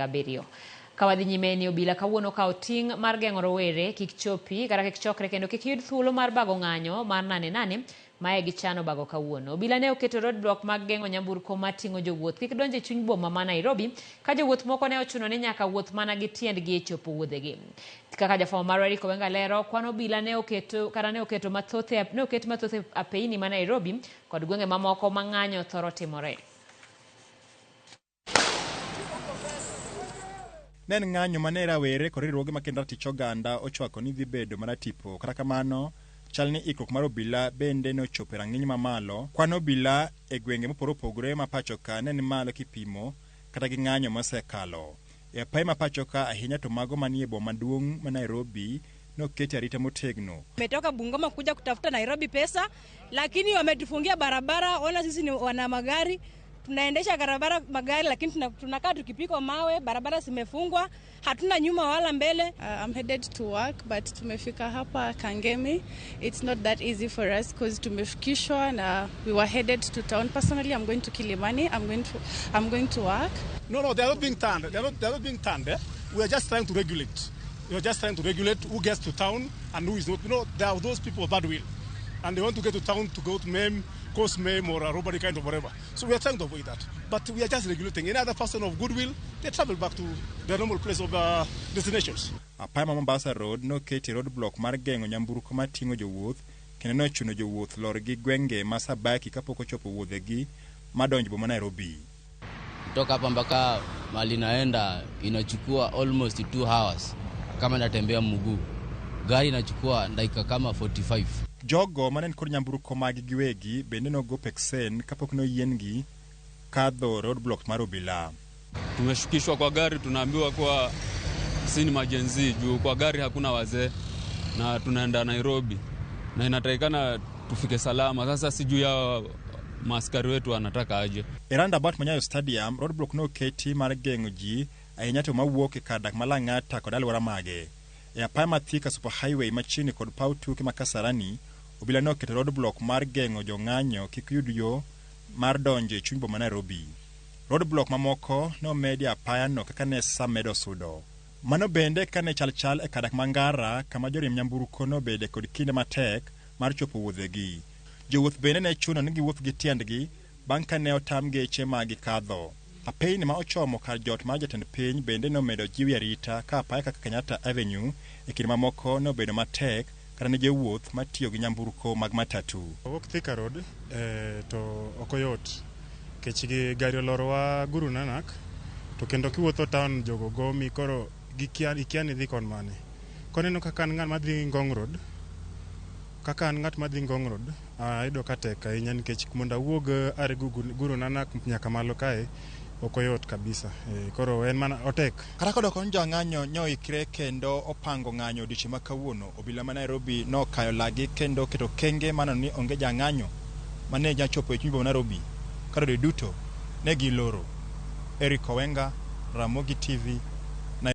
7. Kawadhi nyime ni obila kawuono kao ting' mar geng'o rowere kik chopi kata kik chokre kendo kik yud thuolo mar bago ng'anyo mar nane mae gichano bago kawuono. Obila ne oketo roadblock mag geng'o nyamburko mating'o jowuoth kik donje e chuny boma ma Nairobi ka jowuoth moko ne ochuno ni nyaka wuoth mana gi tiendgi e chopo wuodhegi. Kaka jafwambo mar Eric Owenga lero, kwan obila ne oket mathoth e apeyni ma Nairobi kod gwenge mamoko ma ng'anyo thoro timore. Nen ng'anyo mane rawere kod riwruoge makendo ratich oganda ochwako ni dhi bedo mana tipo. Kata kamano, chal ni ikruok mar obila bende nochopo e rang'iny mamalo. Kwan obila e gwenge mopogore opogore ma pacho ka ne ni malo kipimo kata gi ng'anyo mosekalo. E apaya ma pacho ka ahinya to mago manie boma maduong' ma Nairobi noketi arita motegno. Umetoka Bungoma kuja kutafuta Nairobi pesa, lakini wametufungia barabara. Ona sisi ni wana magari, tunaendesha magari lakini tunakaa tukipikwa mawe, barabara zimefungwa, hatuna nyuma wala mbele. I'm headed to work but tumefika hapa Kangemi. It's not that easy for us because tumefikishwa na we were headed to town. Personally, I'm going to Kilimani. I'm going to work. No, they are not being turned. They are not being turned. We are just trying to regulate. We are just trying to regulate who gets to town and who is not. You know, there are those people of bad will, and they want to get to town to go to MAME, cause MAME or a robbery kind of whatever. So we are trying to avoid that. But we are just regulating. Any other person of goodwill, they travel back to their normal place of destinations. Apaya ma Mombasa Road noketi roadblock mar geng'o nyamburko mating'o jowuoth kendo nochuno jowuoth lor gi gwenge ma Sabaki kapok ochopo wuodhegi madonjo boma Nairobi. Kutoka hapa mpaka mali naenda inachukua almost 2 hours kama natembea mguu. Gari inachukua dakika kama 45. Jogo manen kod nyamburko mag giwegi bende nogo peksen kapok noyiengi kadho roadblock mar obila. Tumeshukishwa kwa gari, tunaambiwa kwa sini majenzi juu kwa gari hakuna wazee na tunaenda Nairobi na inatakikana tufike salama. Sasa sijui ya maaskari wetu wanataka aje. Roundabout Manyayo Stadium roadblock noketi mar geng'o ji ahinya to mawuok e kadak Malang'ata kod alwora mage. E apaya ma Thika super highway machiegni kod paw tuke ma Kasarani, obila noketo roadblock mar geng'o jong'anyo kik yud yo mar donjo e chuny boma Nairobi. Roadblock mamoko nomedi apaya no kaka ne sa medo sudo. Mano bende kane chal e kadak Mangara kama joriemb nyamburko nobede kod kinde matek mar chopo wuodhegi. Jowuoth bende ne chuno ni giwuoth gi tiendgi bang' kane otam geche ma gikadho. Apeyni ma ochomo kar jot mar jatend piny bende nomedo jiwi arita ka apaya kaka Kenyatta Avenue e kinde mamoko nobedo matek kata ne jowuoth matiyo gi nyamburko mag matatu. Wuok Thika Road to okoyot kech gari olorowa Guru Nanak to kendo kiwuotho town jogo gomi koro ikia ni dhi kon mane. Koneno kaka ng'at madhi Ngong Road, ayudo ka tek ahinya nikech mondo awuog are Guru Nanak nyaka malo kae okoyot kabisa. Koro en mana otek. Kata kodok on jang'anyo nyoikre kendo opango ng'anyo diche ma kawuono, obila ma Nairobi nokayo lagi kendo keto kenge mano ni onge jang'anyo mane jachopo e chuny boma Nairobi. Karo duto ne giloro. Eric Owenga, Ramogi TV.